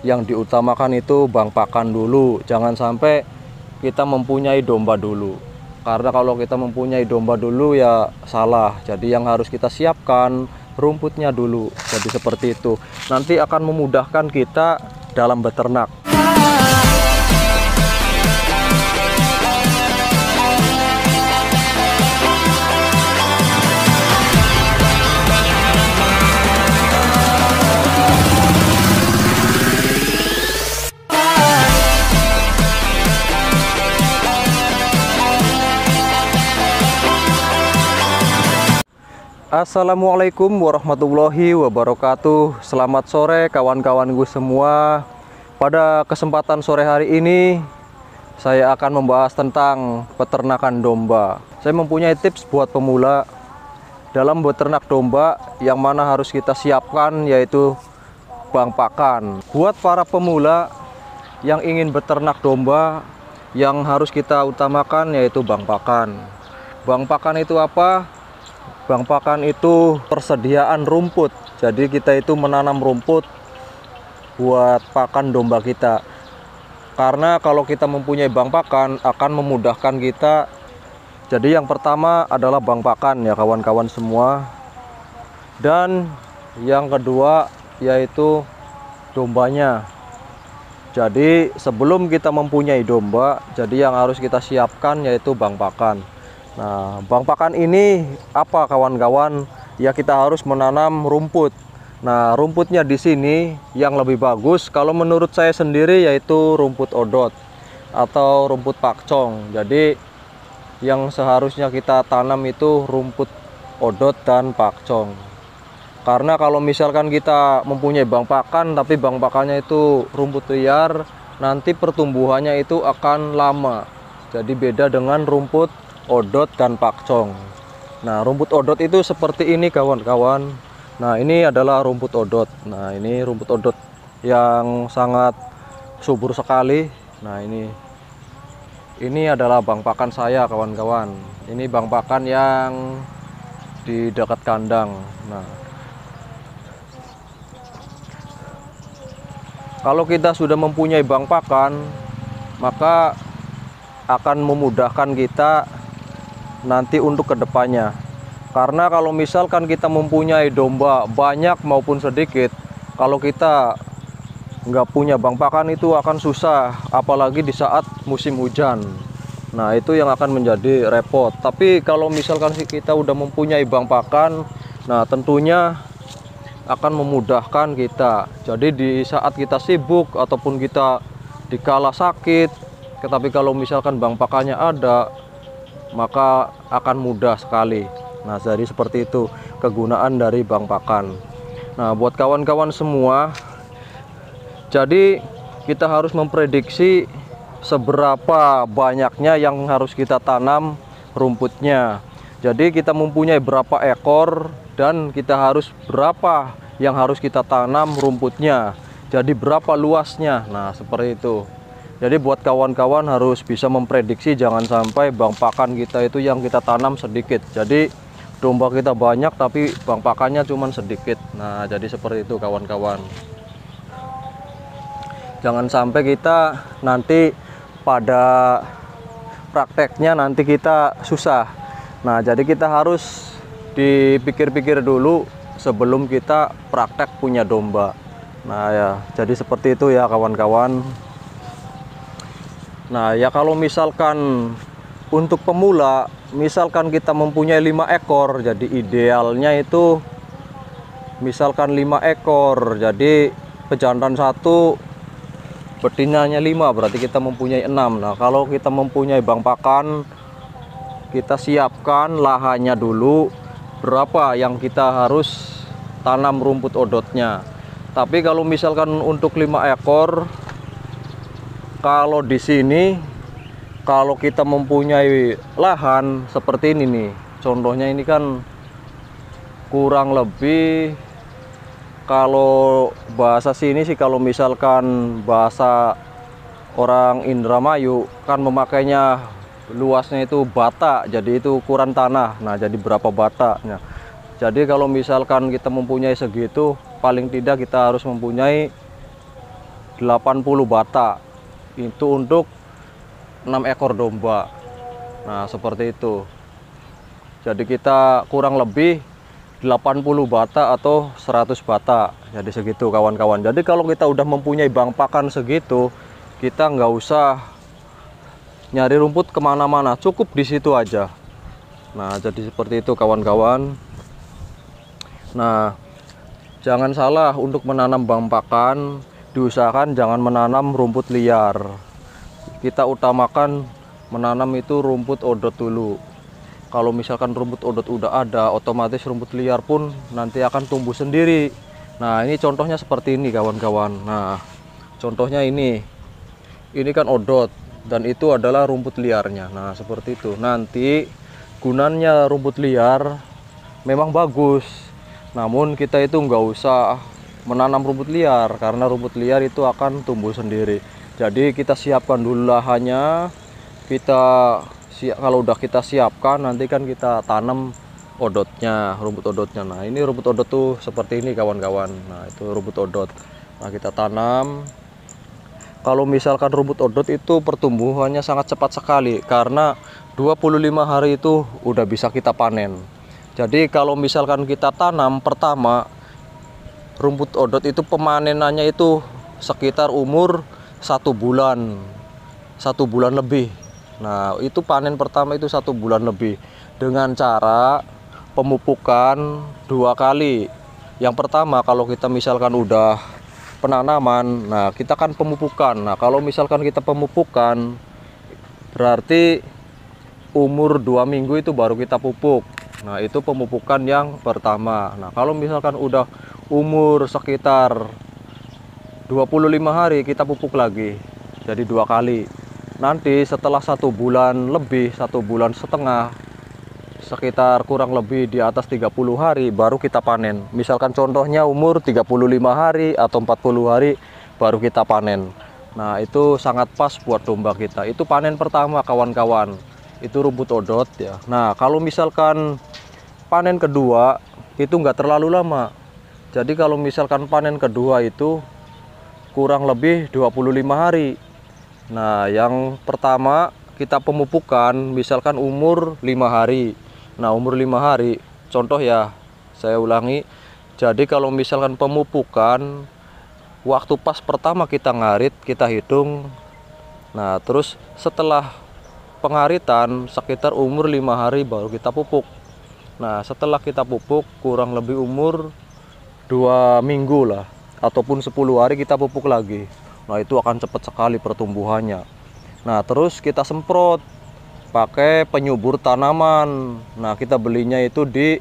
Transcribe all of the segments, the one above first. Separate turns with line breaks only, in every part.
yang diutamakan itu bang pakan dulu. Jangan sampai kita mempunyai domba dulu, karena kalau kita mempunyai domba dulu ya salah. Jadi yang harus kita siapkan rumputnya dulu. Jadi seperti itu, nanti akan memudahkan kita dalam beternak. Assalamualaikum warahmatullahi wabarakatuh. Selamat sore kawan-kawanku semua. Pada kesempatan sore hari ini saya akan membahas tentang peternakan domba. Saya mempunyai tips buat pemula dalam beternak domba yang mana harus kita siapkan, yaitu bang pakan. Buat para pemula yang ingin beternak domba, yang harus kita utamakan yaitu bang pakan. Bang pakan itu apa? Bang pakan itu persediaan rumput. Jadi kita itu menanam rumput buat pakan domba kita. Karena kalau kita mempunyai bang pakan akan memudahkan kita. Jadi yang pertama adalah bang pakan ya kawan-kawan semua. Dan yang kedua yaitu dombanya. Jadi sebelum kita mempunyai domba, jadi yang harus kita siapkan yaitu bang pakan. Nah, bang pakan ini apa kawan-kawan? Ya kita harus menanam rumput. Nah, rumputnya di sini yang lebih bagus kalau menurut saya sendiri yaitu rumput odot atau rumput pakcong. Jadi yang seharusnya kita tanam itu rumput odot dan pakcong. Karena kalau misalkan kita mempunyai bang pakan tapi bang pakannya itu rumput liar, nanti pertumbuhannya itu akan lama. Jadi beda dengan rumput odot dan pakcong. Nah, rumput odot itu seperti ini kawan-kawan. Nah, ini adalah rumput odot. Nah, ini rumput odot yang sangat subur sekali. Nah, ini adalah bang pakan saya kawan-kawan. Ini bang pakan yang di dekat kandang. Nah, kalau kita sudah mempunyai bang pakan, maka akan memudahkan kita nanti untuk kedepannya. Karena kalau misalkan kita mempunyai domba banyak maupun sedikit, kalau kita nggak punya bang pakan itu akan susah, apalagi di saat musim hujan. Nah, itu yang akan menjadi repot. Tapi kalau misalkan kita udah mempunyai bang pakan, nah tentunya akan memudahkan kita. Jadi di saat kita sibuk ataupun kita dikala sakit, tetapi kalau misalkan bang pakannya ada, maka akan mudah sekali. Nah, jadi seperti itu kegunaan dari bang pakan. Nah, buat kawan-kawan semua, jadi kita harus memprediksi seberapa banyaknya yang harus kita tanam rumputnya. Jadi kita mempunyai berapa ekor dan kita harus berapa yang harus kita tanam rumputnya. Jadi berapa luasnya. Nah, seperti itu. Jadi buat kawan-kawan harus bisa memprediksi, jangan sampai bang pakan kita itu yang kita tanam sedikit. Jadi domba kita banyak tapi bang pakannya cuma sedikit. Nah, jadi seperti itu kawan-kawan. Jangan sampai kita nanti pada prakteknya nanti kita susah. Nah, jadi kita harus dipikir-pikir dulu sebelum kita praktek punya domba. Nah ya, jadi seperti itu ya kawan-kawan. Nah ya, kalau misalkan untuk pemula, misalkan kita mempunyai 5 ekor, jadi idealnya itu misalkan 5 ekor, jadi pejantan 1, betinanya 5, berarti kita mempunyai 6. Nah, kalau kita mempunyai bang pakan, kita siapkan lahannya dulu, berapa yang kita harus tanam rumput odotnya. Tapi kalau misalkan untuk 5 ekor, kalau di sini, kalau kita mempunyai lahan seperti ini nih, contohnya ini kan kurang lebih, kalau bahasa sini sih, kalau misalkan bahasa orang Indramayu kan memakainya luasnya itu bata, jadi itu ukuran tanah. Nah, jadi berapa batanya. Jadi kalau misalkan kita mempunyai segitu, paling tidak kita harus mempunyai 80 bata. Itu untuk 6 ekor domba. Nah, seperti itu. Jadi kita kurang lebih 80 bata atau 100 bata. Jadi segitu kawan-kawan. Jadi kalau kita udah mempunyai bang pakan segitu, kita nggak usah nyari rumput kemana-mana, cukup di situ aja. Nah, jadi seperti itu kawan-kawan. Nah, jangan salah untuk menanam bang pakan, diusahakan jangan menanam rumput liar. Kita utamakan menanam itu rumput odot dulu. Kalau misalkan rumput odot udah ada, otomatis rumput liar pun nanti akan tumbuh sendiri. Nah, ini contohnya seperti ini kawan-kawan. Nah, contohnya ini kan odot dan itu adalah rumput liarnya. Nah, seperti itu. Nanti gunanya rumput liar memang bagus, namun kita itu nggak usah menanam rumput liar karena rumput liar itu akan tumbuh sendiri. Jadi kita siapkan dulu lahannya. Kalau udah kita siapkan, nanti kan kita tanam odotnya, rumput odotnya. Nah, ini rumput odot tuh seperti ini kawan-kawan. Nah, itu rumput odot. Nah, kita tanam. Kalau misalkan rumput odot itu pertumbuhannya sangat cepat sekali karena 25 hari itu udah bisa kita panen. Jadi kalau misalkan kita tanam pertama, rumput odot itu pemanenannya itu sekitar umur 1 bulan lebih. Nah, itu panen pertama itu 1 bulan lebih dengan cara pemupukan 2 kali. Yang pertama, kalau kita misalkan udah penanaman, nah kita kan pemupukan. Nah, kalau misalkan kita pemupukan, berarti umur 2 minggu itu baru kita pupuk. Nah, itu pemupukan yang pertama. Nah, kalau misalkan udah umur sekitar 25 hari, kita pupuk lagi. Jadi 2 kali. Nanti setelah 1 bulan lebih, 1,5 bulan, sekitar kurang lebih di atas 30 hari baru kita panen. Misalkan contohnya umur 35 hari atau 40 hari baru kita panen. Nah, itu sangat pas buat domba kita. Itu panen pertama kawan-kawan. Itu rumput odot ya. Nah, kalau misalkan panen kedua itu nggak terlalu lama. Jadi kalau misalkan panen kedua itu kurang lebih 25 hari. Nah, yang pertama kita pemupukan misalkan umur 5 hari. Nah, umur 5 hari, contoh ya, saya ulangi. Jadi kalau misalkan pemupukan, waktu pas pertama kita ngarit, kita hitung. Nah, terus setelah pengaritan sekitar umur 5 hari baru kita pupuk. Nah, setelah kita pupuk kurang lebih umur 2 minggu lah, ataupun 10 hari kita pupuk lagi. Nah, itu akan cepat sekali pertumbuhannya. Nah, terus kita semprot pakai penyubur tanaman. Nah, kita belinya itu di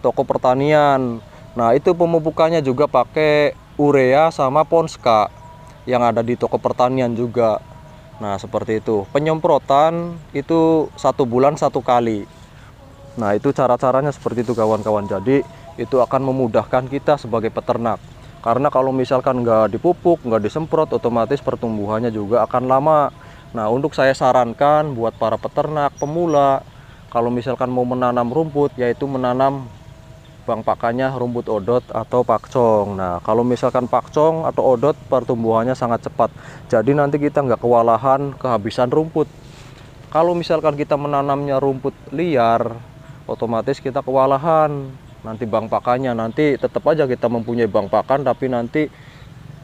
toko pertanian. Nah, itu pemupukannya juga pakai urea sama Ponska yang ada di toko pertanian juga. Nah, seperti itu. Penyemprotan itu 1 bulan 1 kali. Nah, itu cara-caranya seperti itu kawan-kawan. Jadi itu akan memudahkan kita sebagai peternak. Karena kalau misalkan nggak dipupuk, nggak disemprot, otomatis pertumbuhannya juga akan lama. Nah, untuk saya sarankan buat para peternak pemula, kalau misalkan mau menanam rumput, yaitu menanam bang pakannya rumput odot atau pakcong. Nah, kalau misalkan pakcong atau odot, pertumbuhannya sangat cepat. Jadi nanti kita nggak kewalahan, kehabisan rumput. Kalau misalkan kita menanamnya rumput liar, otomatis kita kewalahan. Nanti bang pakannya, nanti tetap aja kita mempunyai bang pakan, tapi nanti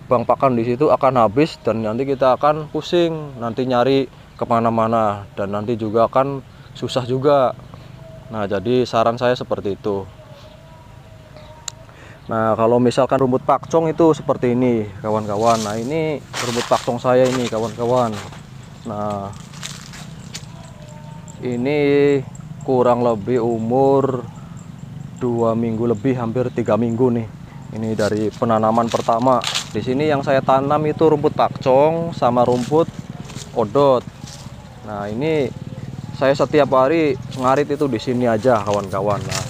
bang pakan di situ akan habis dan nanti kita akan pusing, nanti nyari kemana-mana dan nanti juga akan susah juga. Nah, jadi saran saya seperti itu. Nah, kalau misalkan rumput pakcong itu seperti ini kawan-kawan. Nah, ini rumput pakcong saya ini kawan-kawan. Nah, ini kurang lebih umur 2 minggu lebih, hampir 3 minggu nih. Ini dari penanaman pertama. Di sini yang saya tanam itu rumput pakcong sama rumput odot. Nah, ini saya setiap hari ngarit itu di sini aja kawan-kawan. Nah,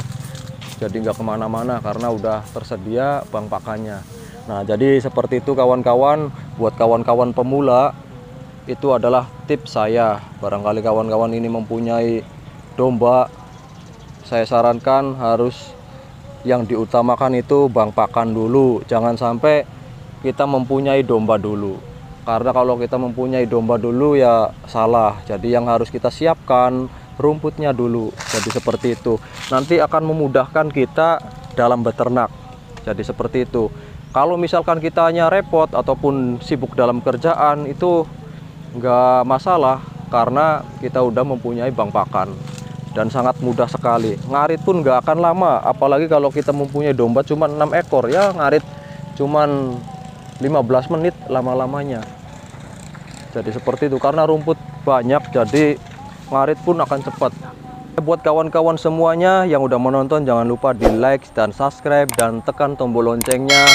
jadi nggak kemana-mana karena udah tersedia bang pakannya. Nah, jadi seperti itu kawan-kawan. Buat kawan-kawan pemula, itu adalah tips saya. Barangkali kawan-kawan ini mempunyai domba, saya sarankan harus yang diutamakan itu bang pakan dulu. Jangan sampai kita mempunyai domba dulu. Karena kalau kita mempunyai domba dulu ya salah. Jadi yang harus kita siapkan rumputnya dulu. Jadi seperti itu. Nanti akan memudahkan kita dalam beternak. Jadi seperti itu. Kalau misalkan kita hanya repot ataupun sibuk dalam kerjaan, itu nggak masalah karena kita udah mempunyai bank pakan dan sangat mudah sekali. Ngarit pun nggak akan lama, apalagi kalau kita mempunyai domba cuma 6 ekor ya, ngarit cuman 15 menit lama-lamanya. Jadi seperti itu, karena rumput banyak jadi ngarit pun akan cepat. Buat kawan-kawan semuanya yang udah menonton, jangan lupa di like dan subscribe dan tekan tombol loncengnya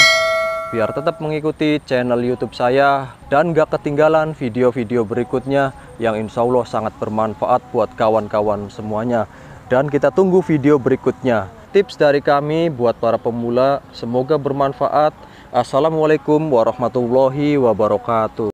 biar tetap mengikuti channel YouTube saya dan gak ketinggalan video-video berikutnya yang insya Allah sangat bermanfaat buat kawan-kawan semuanya. Dan kita tunggu video berikutnya. Tips dari kami buat para pemula, semoga bermanfaat. Assalamualaikum warahmatullahi wabarakatuh.